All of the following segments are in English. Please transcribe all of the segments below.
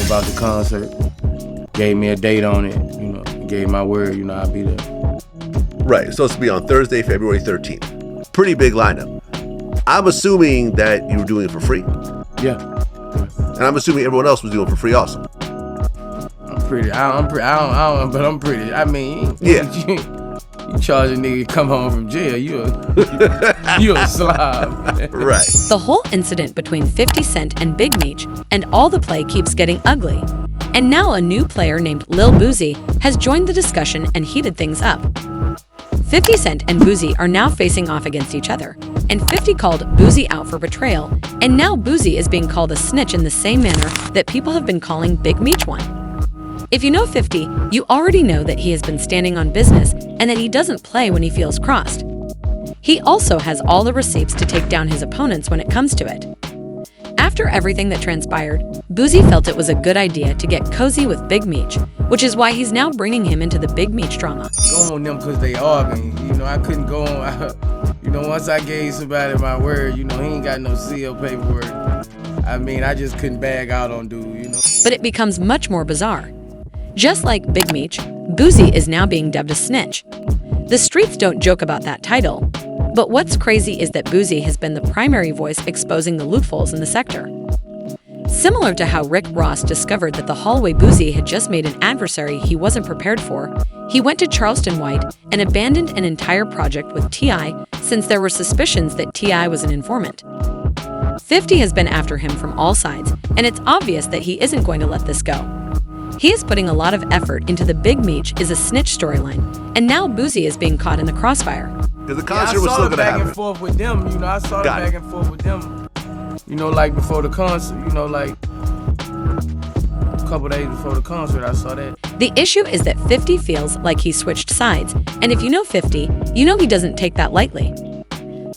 about the concert. Gave me a date on it, gave my word, I'll be there. Right, it's supposed to be on Thursday, February 13th. Pretty big lineup. I'm assuming that you were doing it for free. Yeah. And I'm assuming everyone else was doing it for free also. I'm pretty. I mean, yeah. You charge a nigga to come home from jail, you a slob. Right. The whole incident between 50 Cent and Big Meech and all the play keeps getting ugly. And now a new player named Lil Boosie has joined the discussion and heated things up. 50 Cent and Boosie are now facing off against each other, and 50 called Boosie out for betrayal, and now Boosie is being called a snitch in the same manner that people have been calling Big Meech one. If you know 50, you already know that he has been standing on business and that he doesn't play when he feels crossed. He also has all the receipts to take down his opponents when it comes to it. After everything that transpired, Boosie felt it was a good idea to get cozy with Big Meech, which is why he's now bringing him into the Big Meech drama. Go on them because they arguing. I couldn't go on. Once I gave somebody my word, he ain't got no seal paperwork. I just couldn't bag out on dude, But it becomes much more bizarre. Just like Big Meech, Boosie is now being dubbed a snitch. The streets don't joke about that title, but what's crazy is that Boosie has been the primary voice exposing the loopholes in the sector. Similar to how Rick Ross discovered that the hallway Boosie had just made an adversary he wasn't prepared for, he went to Charleston White and abandoned an entire project with T.I. since there were suspicions that T.I. was an informant. 50 has been after him from all sides, and it's obvious that he isn't going to let this go. He is putting a lot of effort into the Big Meech is a snitch storyline, and now Boosie is being caught in the crossfire. Because the concert was still going to happen. I saw the back and forth with them, I saw the back and forth with them. Like before the concert, like a couple days before the concert, I saw that. The issue is that 50 feels like he switched sides, and if you know 50, you know he doesn't take that lightly.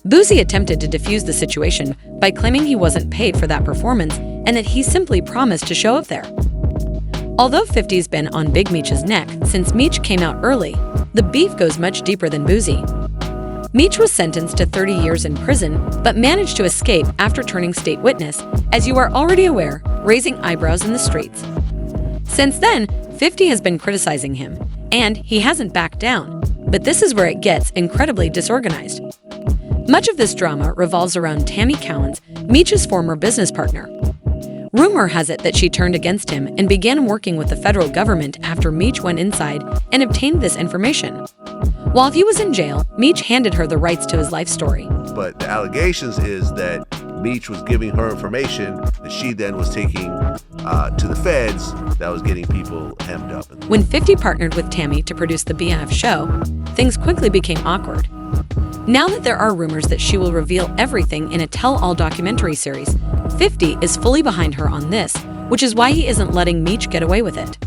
Boosie attempted to defuse the situation by claiming he wasn't paid for that performance and that he simply promised to show up there. Although 50's been on Big Meech's neck since Meech came out early, the beef goes much deeper than Boosie. Meech was sentenced to 30 years in prison, but managed to escape after turning state witness, as you are already aware, raising eyebrows in the streets. Since then, 50 has been criticizing him, and he hasn't backed down, but this is where it gets incredibly disorganized. Much of this drama revolves around Tammy Cowens, Meech's former business partner. Rumor has it that she turned against him and began working with the federal government after Meech went inside and obtained this information. While he was in jail, Meech handed her the rights to his life story. But the allegations is that Meech was giving her information that she then was taking to the feds that was getting people hemmed up. When 50 partnered with Tammy to produce the BF show, things quickly became awkward. Now that there are rumors that she will reveal everything in a tell-all documentary series, 50 is fully behind her on this, which is why he isn't letting Meech get away with it.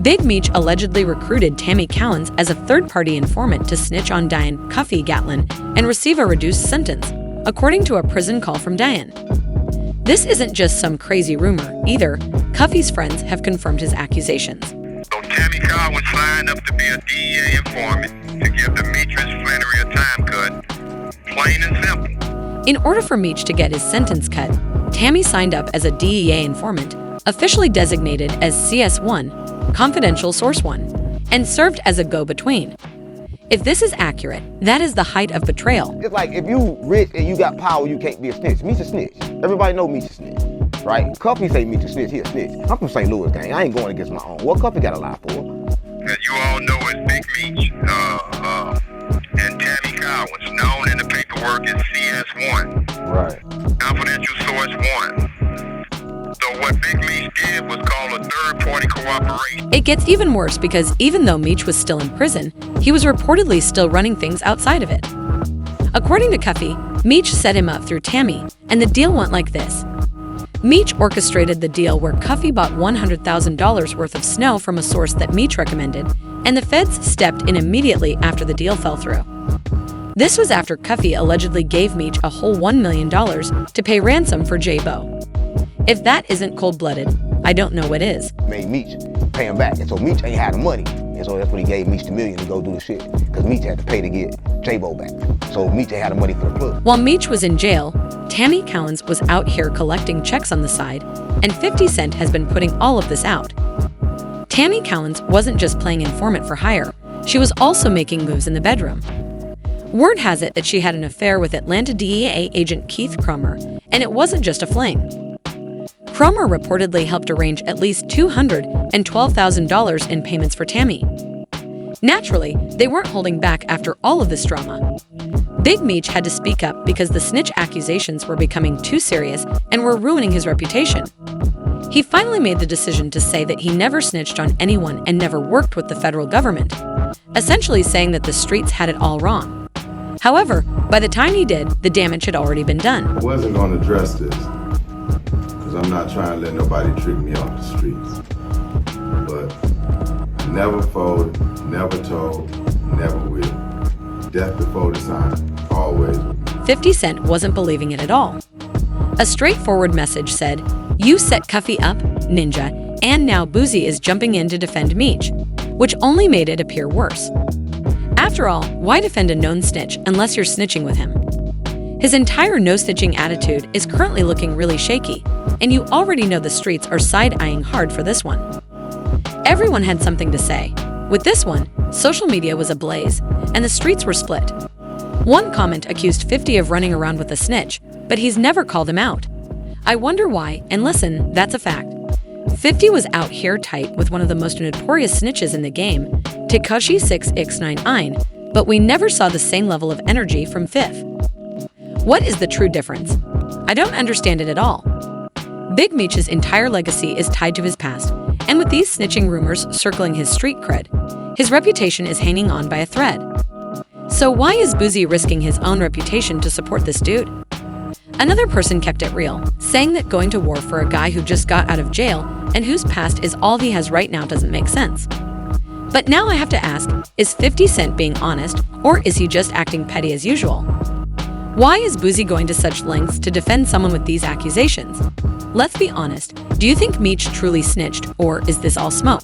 Big Meech allegedly recruited Tammy Cowens as a third-party informant to snitch on Diane Cuffy Gatlin and receive a reduced sentence, according to a prison call from Diane. This isn't just some crazy rumor, either. Cuffy's friends have confirmed his accusations. So Tammy Cowens signed up to be a DEA informant to give Demetrius Flannery a time cut, plain and simple. In order for Meech to get his sentence cut, Tammy signed up as a DEA informant, officially designated as CS1, Confidential Source 1, and served as a go-between. If this is accurate, that is the height of betrayal. It's like if you rich and you got power, you can't be a snitch. Meech a snitch. Everybody know Meech a snitch, right? Cuffy say Meech a snitch, he a snitch. I'm from St. Louis, gang. I ain't going against my own. What Cuffy got a lie for? As you all know, it's Big Meech and Tammy Cowens, known in the paperwork as CS1. Right. Confidential Source 1. So what Big Meech did was call a third-party cooperation. It gets even worse because even though Meech was still in prison, he was reportedly still running things outside of it. According to Cuffy, Meech set him up through Tammy, and the deal went like this. Meech orchestrated the deal where Cuffy bought $100,000 worth of snow from a source that Meech recommended, and the feds stepped in immediately after the deal fell through. This was after Cuffy allegedly gave Meech a whole $1 million to pay ransom for J-Bo. If that isn't cold-blooded, I don't know what is. Made Meech pay him back, and so Meech ain't had the money. And so that's what he gave Meech the $1 million to go do the shit. Because Meech had to pay to get J-Bo back. So Meech had the money for the plug. While Meech was in jail, Tammy Cowens was out here collecting checks on the side, and 50 Cent has been putting all of this out. Tammy Cowens wasn't just playing informant for hire, she was also making moves in the bedroom. Word has it that she had an affair with Atlanta DEA agent Keith Cromer, and it wasn't just a fling. Cromer reportedly helped arrange at least $212,000 in payments for Tammy. Naturally, they weren't holding back after all of this drama. Big Meech had to speak up because the snitch accusations were becoming too serious and were ruining his reputation. He finally made the decision to say that he never snitched on anyone and never worked with the federal government, essentially saying that the streets had it all wrong. However, by the time he did, the damage had already been done. I wasn't going to address this because I'm not trying to let nobody trick me off the streets. But never folded, never told, never will. Death before the sign, always. 50 Cent wasn't believing it at all. A straightforward message said, "You set Cuffy up, ninja, and now Boosie is jumping in to defend Meech," which only made it appear worse. After all, why defend a known snitch unless you're snitching with him? His entire no-snitching attitude is currently looking really shaky, and you already know the streets are side-eyeing hard for this one. Everyone had something to say. With this one, social media was ablaze, and the streets were split. One comment accused 50 of running around with a snitch, but he's never called him out. I wonder why, and listen, that's a fact. 50 was out here tight with one of the most notorious snitches in the game, Tekashi 6ix9ine, but we never saw the same level of energy from Fifth. What is the true difference? I don't understand it at all. Big Meech's entire legacy is tied to his past, and with these snitching rumors circling his street cred, his reputation is hanging on by a thread. So why is Boosie risking his own reputation to support this dude? Another person kept it real, saying that going to war for a guy who just got out of jail and whose past is all he has right now doesn't make sense. But now I have to ask, is 50 Cent being honest, or is he just acting petty as usual? Why is Boosie going to such lengths to defend someone with these accusations? Let's be honest, do you think Meech truly snitched, or is this all smoke?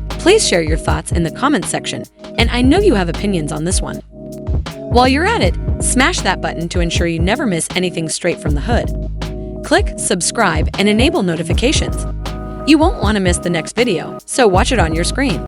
Please share your thoughts in the comments section, and I know you have opinions on this one. While you're at it, smash that button to ensure you never miss anything straight from the hood. Click subscribe and enable notifications. You won't want to miss the next video, so watch it on your screen.